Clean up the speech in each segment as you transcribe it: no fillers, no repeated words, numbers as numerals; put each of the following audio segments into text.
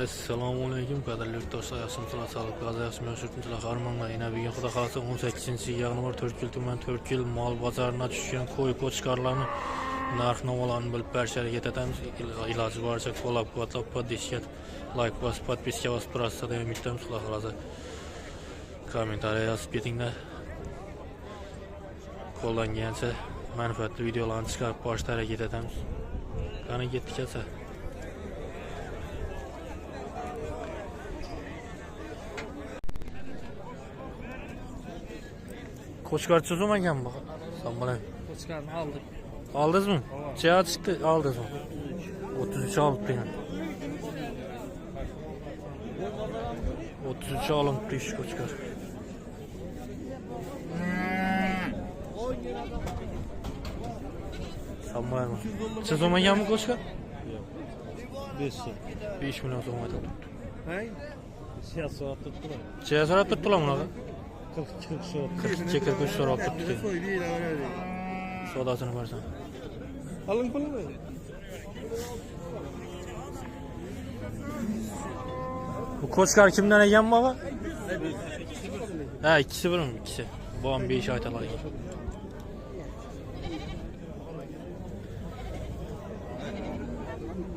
Assalomu alaykum qadrli yurtdoshlar, yaxshimisizlar, sog'lik, yaxshimi, shurtimizlar, qarmonlar. Yana bugun xudo xolasa 18-yanvar 4 tuman 4 yil mol bozoriga tushgan qo'y qo'chqarlarni narx-navolarni bilib berishga harakat etamiz. Iloji boricha qo'llab-quvvatlab, podpishkat, like bosib, podpiska bosib turasizlar deb umid qilamiz. Xudo xolasa kommentariy yozib ketinglar. Qo'llangancha manfaatli videolarni chiqarib borishga harakat etamiz. Qani ketdik esa. Qo'chqarchi so'magan bu. Sen bilan. Qo'chqarni aldık. Aldingizmi? Necha chiqdi? Aldingizmi? 33 olibdi. 33 olibdi ish qo'chqar. Sen bilan. Necha so'maganmi qo'chqar? 5 million so'm aytibdi. Hay? Siyasi so'rab turibdilar. Necha so'rab turibdilar bunaqa? 40 so'rab. 42 so'rab turibdi. Sodasini bersan. Alın pulunu. Bu qo'chqar kimdan ekan baba? Ha, ikkisi bilan, ikkisi. Bu ham 5 aytalar ekan.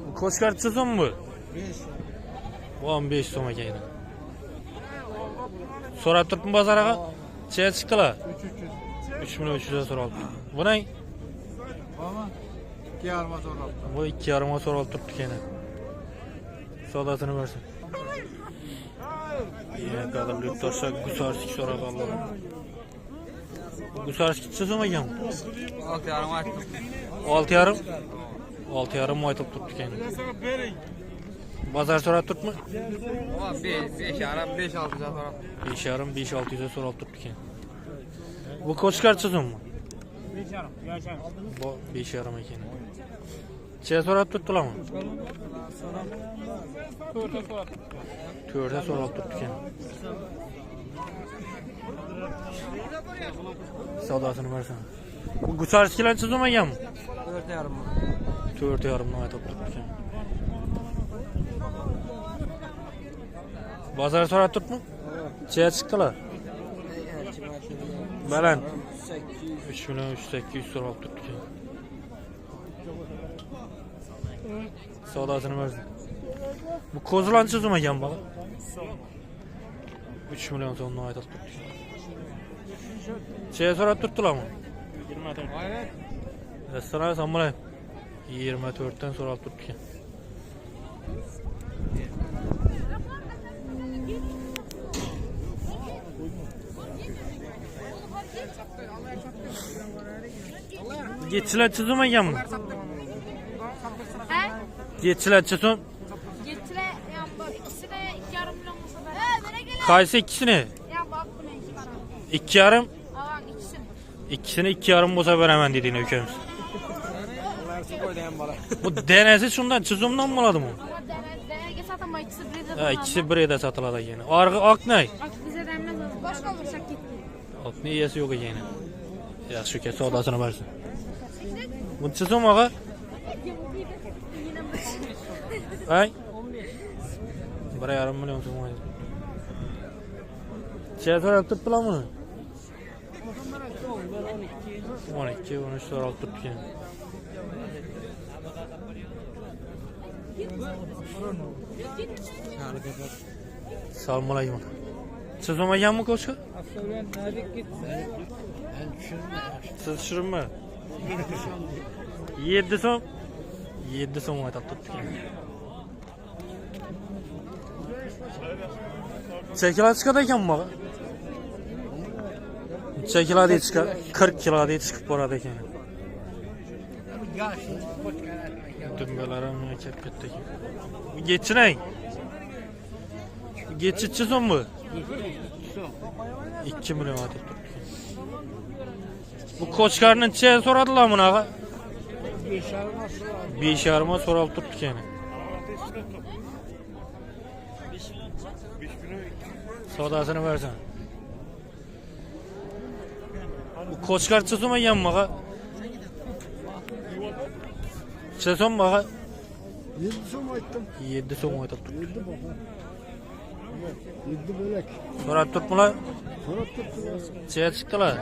Bu qo'chqar so'm bu? 5. Bu ham 5 so'm ekan. So'rab turibmi bozorga? Necha chiqdilar? 3 million 300 so'rab. Bu ne? Ama 2,5 so'rab. Bu 2,5 so'rab turibdi ekan. Sodasini bersin. Yine qadrli yurtdoshlar, Gusarski so'rab oldim. Gusarski necha so'm ekan? 6,5 aytdim. 6,5? 6,5 aytib turibdi ekan. Bozor so'rab turibmi? Ama 5,5 5-6 so'rab. 5,5 5-600 so'rab turibdi ekan. Bu qo'chqar necha so'mmi? 5,5. Bu 5,5 ekan. Necha so'rab turibdilarmi? 4 so'rab turibdi ekan. Sodasini bersan. Bu Gusarskilar necha so'm ekanmi? 4,5. 4,5 aytib turibdi ekan. Bozor so'rab turibmi? Necha chiqdilar? Baland 3 million 800 so'rab turibdi ekan. Sodasini bersin. Bu qo'zilar necha so'm ekan bola? 3 million so'mni aytib turibdi. Necha so'rab turibdilarmi? 24. Restoran samolay 24 dan so'rab turibdi ekan. Geçiler çizim ekan mı? He? Geçiler çizim. Getire yani bu ikisine 2,5 milyon olsa da. Kaysı ikisini? Ya bak bu ne? 2,5. Alan ikisini. İkisini 2,5 boza veremem dediğini hükümüz. Bu denesi şundan çizimden mi aladı mı? Ama denege satama ikisi bir de. Ha, ikisi bir de satıladı yine. Argı ak ne? Bak bize denmez. Başka olursak gitti. Ak ne iyisi yok yine. Ya şu kez odasını versin. Bu çizim ağa? Ay? 1,5 milyon so'm aydı. Necha so'rab turibdilar buni? 12, 13 so'rab turibdi ekan. Assalomu alaykum. Necha so'm ekanmi qo'shqa? Siz tushirma. 7 so'm. 7 so'm aytib turibdi ekan. Necha kilo chiqadi ekan bu? Necha kilo deydi chiqadi? 40 kilo deydi chiqib boradi ekan. Dumbalar ham kelib ketdi ekan. Bu geçinay. Bu geçichi so'm bu? 2 million aytib turibdi. Bu qo'chqarni necha so'radilar bunaqa? 5,5 so'rab turibdi ekan. Sodasini bersan. Bu qo'chqar necha so'm ekan bunaqa? Necha so'm bunaqa? 7 so'm aytdim. 7 so'm aytib turibdi. 7 baba. 7 bölek. So'rab turibmilar. So'rab turibdilar. Necha chiqdilar?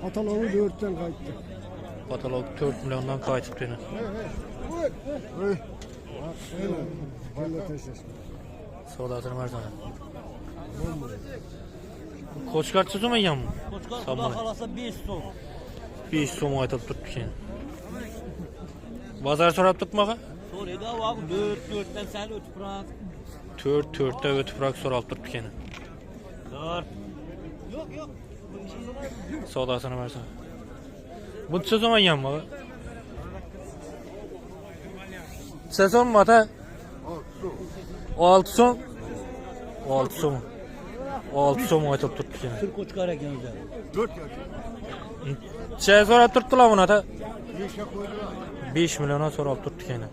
Katalogu 4'ten qaytdı. Katalog 4 milyondan qaytibdi. Hey. Gel teşekkür. Savdasını versene. Koçkartsız mı yan mı? Koçkar Xudo xolasa 5 so'm. 5 so'm aytib turibdi ekan. Bozor so'rab turibmi? So'raydi, va 4dan sal o'tib turar. 4 ta o'tibroq so'rab turibdi ekan. 4. Savdasını versene. Buncha so'm yan mı? Sezon mu ata? 6 so'm. 6 so'm. 6 so'm aytib turibdi ekan. Tur ko'chkar ekan o'zi. 4 yaş. Necha so'rab turibdilar buni ata? 5 million so'rab turibdi ekan.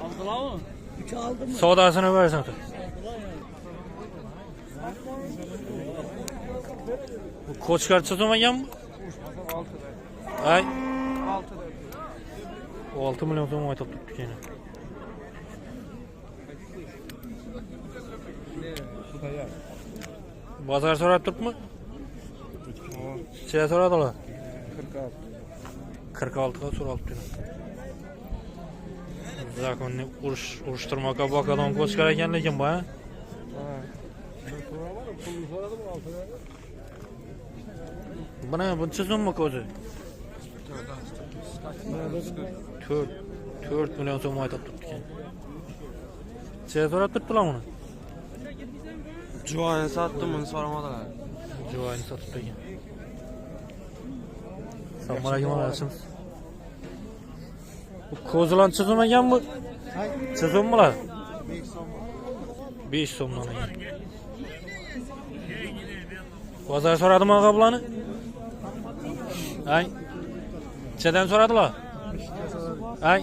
Aldılarmi? 3 aldimi? Savdasını versene. Bu koçkartsız mı yan mı? 6'da. Ay 6'da. 6 milyon so'm aytib turibdi ekan. Bozor so'rab turibmi? Necha so'radilar? 46. 46 ga so'rabdi. Zakonni urishtirmoqqa bokadan ko'chkar ekan lekin bu. Bana buncha so'mmi ko'zi? 4 milyon so'm aytib turibdi ekan. Necha so'rab turibdilar buni? Juvani sattım, bunu soramadılar. Joyini sotib ekan. Assalomu alaykum alaykum. Bu ko'zilan chizilmaganmi? Chizilmalar? 5 so'mdan ekan. Bozor so'radimi og'a bularni? Ay. Nechadan so'radilar? Ay.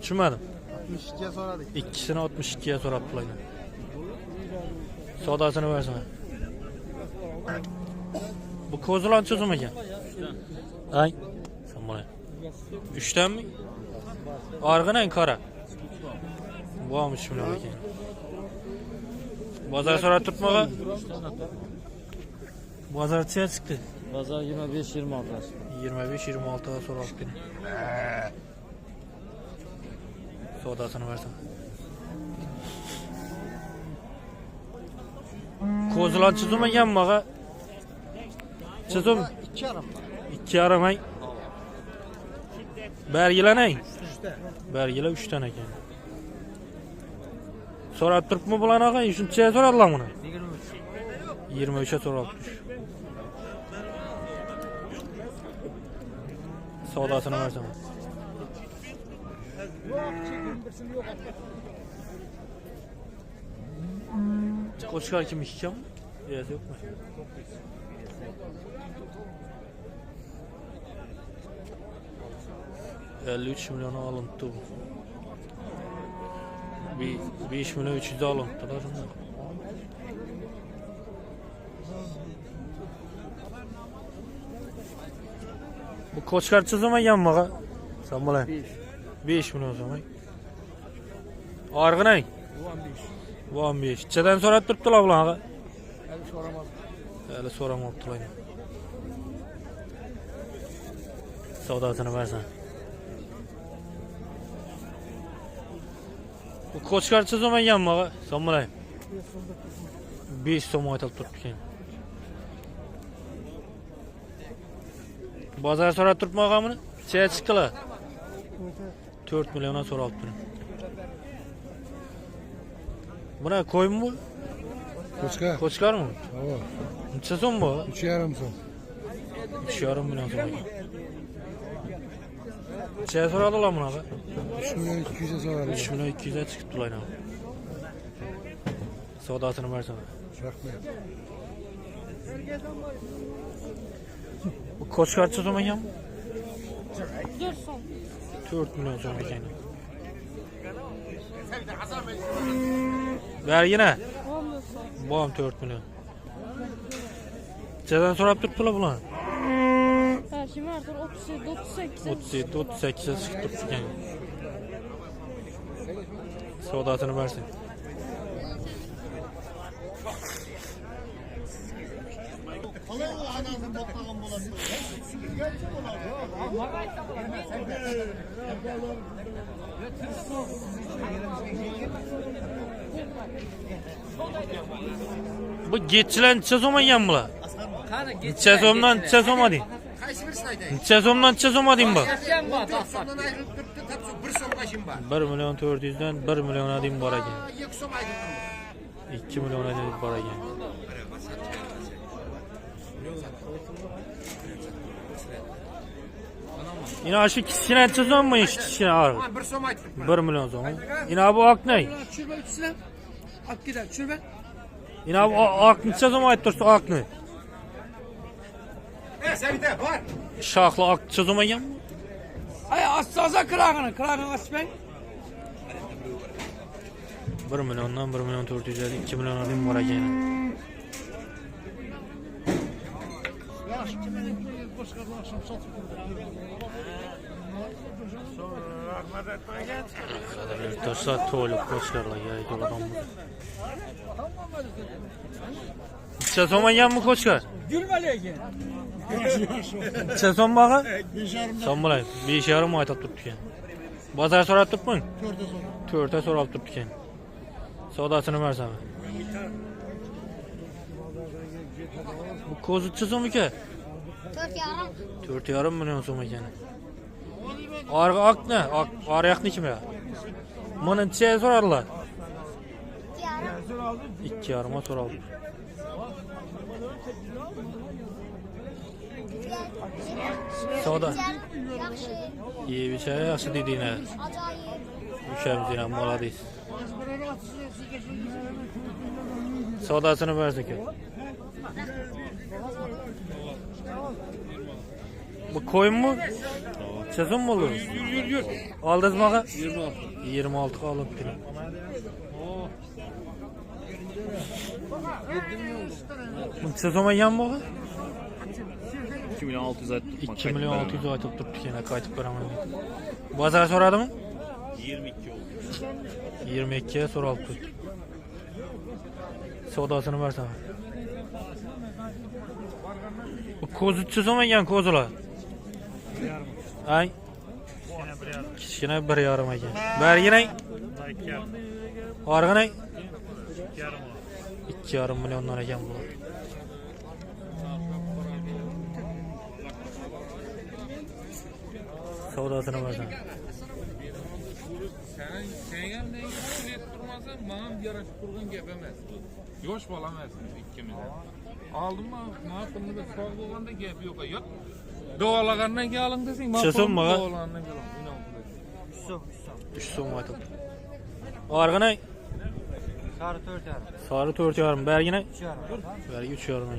Tushunmadim. 62'ye soradık. İkisini 62'ye so'rabdilar. Savdasını versene. Bu ko'zilan cho'zim ekan. Ay. Sen bana. 3'ten mi? Arg'inang qara. Bu ham 3 million ekan. Bozor so'rab turibmi? Bozor necha chiqdi? Bozor 25-26. 25-26 ga so'rabdi. Savdasını versene. Ko'zilan chizim ekanmi og'a? Chizim 2,5 ay. Belgilanang. Belgila 3 dan ekan. So'rab turibmi bularni og'a? Shuncha so'radilar buni. 23 ga so'rabdi. Savdasini versam. Koçkar kim ekan? Yo'q, yo'qmi? $53 milyon alındı. 5 milyon 300 alındılar. Bu koçkar çizim ekan maga? Sen bana. 5 milyon so'm. Arg'inang. 15. Nechadan so'rab turibdilar bular? Hali so'ramabdilar. Savdasini bersan. Bu koçkar chizim ekan maga? Sen bana. 5 so'm aytib turibdi ekan. Bozor so'rab turibmi og'a buni? Necha chiqdilar? 4 milliondan so'rabdi. Buna koyun mu? Koçkar. Koçkar mı? Tamam. Necha so'm bu? 3,5 so'm. 3,5 milyon so'm ekan. Necha so'radilar bunaqa? 3 milyon 200'e soradık. 3 milyon 200 ga chiqibdilar. Savdasini bersan. Rahmet. Bu koçkar chizim ekan? 4 so'm. 4 milyon so'm ekan. Vergine. 10 so'm. Bu ham 4 milyon. Nechadan so'rab turibdilar bular? 5. Kim vardır? 37, 38. 37, 38'e çıkıp durdu ekan. Savdasını versin. Bu geçilen neçe so'm olgan bular? Neçe so'mdan neçe so'm olding? Qaysi birisini aytay? Neçe so'mdan neçe so'm olding bu? So'mdan ayrilib turibdi, tapsa 1 so'm qashim bor. 1 million 400 dan 1 million odim bor ekan. 2 so'm aytildim. 2 million odim bor ekan. Yine şu kichkina neçe so'mmi? Kichkina ağır. Men 1 so'm aytdim. 1 million so'm. Yine bu ak ne? Tushirma uchidan. Olib ketadi, tushirma. Yine bu ak neçe so'm aytib tursa ak ne? Savita, bor. Şahlı ak neçe so'm ekan? Ay assoza qirog'ini ochmang. 1 milliondan 1 million 400 dan 2 million odim bor ekan. Dostlar to'liq ko'chkarlarga yo'ladan bu. Necha so'm ekanmi ko'chkar? Gulmalagan. Necha so'm bağı? 5,5 so'm bo'ladi. 5,5 aytib turibdi ekan. Bozor so'rab turibmi? 4 so'rab turibdi ekan. Savdasini bersan. Bu ko'zi necha so'm ekan? 4,5. 4,5 million so'm ekan. Arqa ak ne? Arayaqnikimi ya? Buni necha so'radilar? 2,5 so'raldi. Savdo. Yaxshi. Yebicha yaxshi dedinglar. Ajoyib. Ukamiz ham молодец. Savdasini bersin aka. Bu koyunmu? Sezon mu olur? Yür. Aldınız mı? 26. 26 alıp gelin. Bu sezon yan mı? 2 milyon 600 aytib 2 milyon 600 aytıp durdu yine kaytıp beramayım. Bazar soradı mı? 22 oldu. 22'ye soralıp durdu. Savdasını versene. Bu kozu sezon yan kozular. Ay. Kichkina 1,5 ekan. Bergi ne? Arg'i ne? 2,5 milliondan ekan bu. Savdasini bersan. Senga ne turmasan, bana yarashib turgan gap emas. Yosh bola emasmiz ikkimiz. Oldimmi, mana pulni bir sog' bo'lganda gap yo'q. Yo'q. Dovalagandan keyin oling desang, men dovalagandan keyin 3 so'm aytib. Arg'i ne? Sarı 4,5. Sarı 4,5. Bergi ne? 3,5. Bergi 3,5.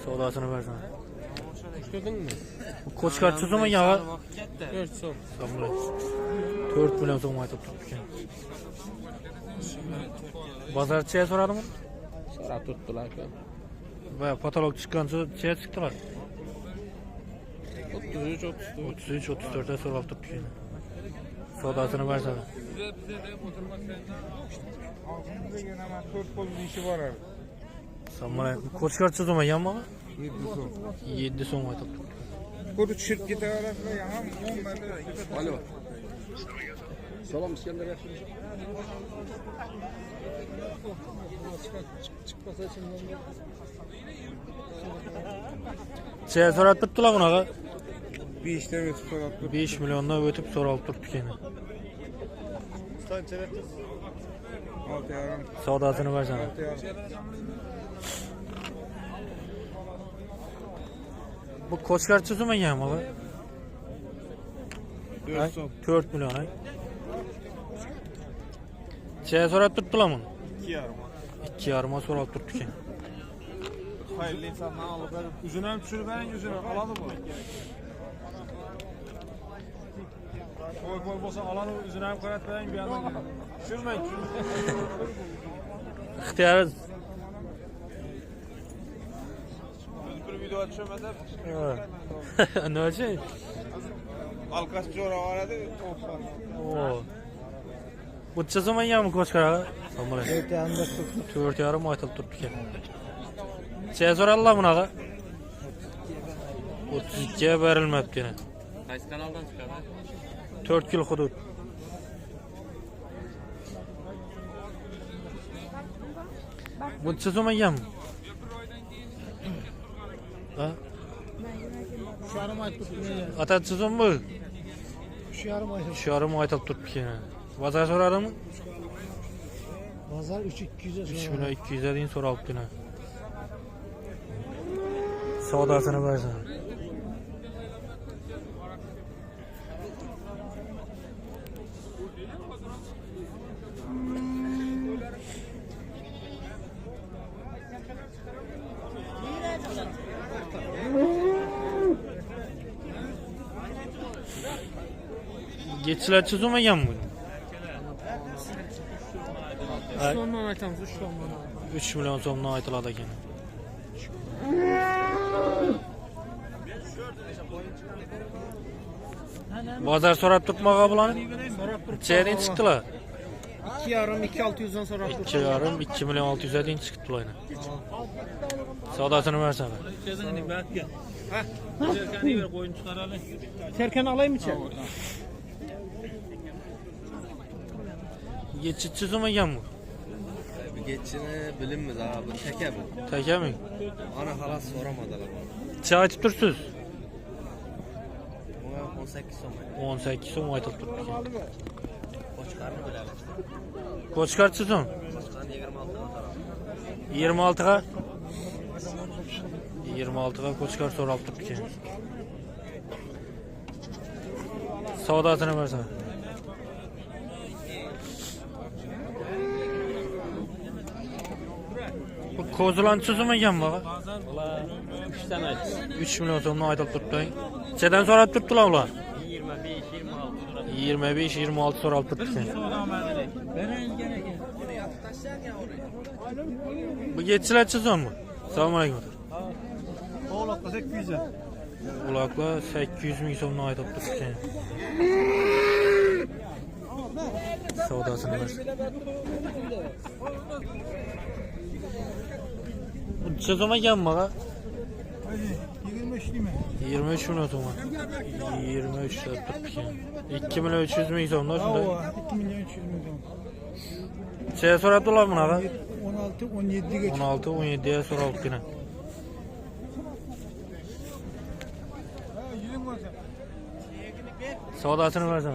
Savdasını versen. Ko'rdingmi? Bu koçkar so'm ya. 4 so'm. 4 milyon so'm aytib turibdi. Bozorchiga so'radimi? So'rab turibdilar aka. Va patolog chiqqancha chiya chiqdilar. 33 34 ta so'rab turibdi. Savdasini versen. Bize deb o'tirmasdan oldimizda yana 4 pul ishi bor. Samara koçkar so'm yanmi? 7 so'm aytib turibdi. Ko'rib tushirib ketaverasizlar, ham 10 marta. Alo. Salom İskender yaxshi. Chiya so'rab turibdilar bunaqa. 5 ta o'tib so'rab turibdi. 5 milliondan o'tib so'rab turibdi ekan. 6,5. Savdasini versen. Bu koçkar so'm ekanmi bu? 4 so'm. 4 milyon ay. Chiya so'rab turibdilarmi? 2,5. 2,5 so'rab turibdi ekan. Hayırlı insandan alıp yüzüne hem düşürüp ben yüzüne alalım mı? Koy olsa alalım yüzüne hem karat ben bir yandan gidelim. Düşürmeyin. İhtiyarız. video düşmedi. Ne için? Alkaş jora vardı. Oo. Butça zaman ya mı koçkar? Tamam. 4 yarım aytılıp turuptu ekan. Şey soralım bunaqa. 32'ye berilmepti yine. Qaysi kanaldan chiqadi? 4 yıl hudud. Butça zaman ya mı? Ha? Şu yarım ay tuttu. Ata sezon mu? Şu yarım ay. Şu yarım aytılıp turuptu yine. Bazar sorarım mı? Pazar 3-200'e 3200'e deyin soralıp yine. Savdasını versen. Geçiler çözüm yan mı? Sondan açamız 3 sondan. 3 milyon so'mdan aytiladi ekan. Bozor so'rab turibmaga bularni? Nechadan chiqdilar? 2,5-2,600'dan sonra. 2,5 2 milyon 600 dan chiqibdi ularni. Savdosini bersan. Serkan alayım mı içeri? Geçichi so'maganmi? Geçini bilinmez abi. Teke bu. Takami? Ana halas soramadılar. Necha aytib tursiz? Ona 18 so'm. 18 so'm aytib turibdi ekan. Koçkarını bilelim. Koçkarchi so'm? Koçkan 26 26'ga 26'ga koçkar so'rab turibdi ekan. Savdosini bersan. Bu ko'zlanchi so'magan baga? 3 tane aç. 3 milyon so'mdan aytib turibdi. Nechadan so'rab turibdilar ular? 25 26 25-26 so'rab turibdi ekan. Bu geçilerchi so'mmi? Assalomu alaykum. Oğlakla 800'e. Ularga 800 ming so'mdan aytib turibdi ekan. Savdosini bersin. Bu necha so'm ekan baga? 23 değil mi? 23 milyon so'm. 23 deb turibdi ekan. 2 milyon 300 ming so'mdan shunday. 2 milyon 300 milyon. Nechaga so'rabdilar bunaqa? 16-17 geç. 16-17'ye so'rabdi ekan. Savdosini bersan.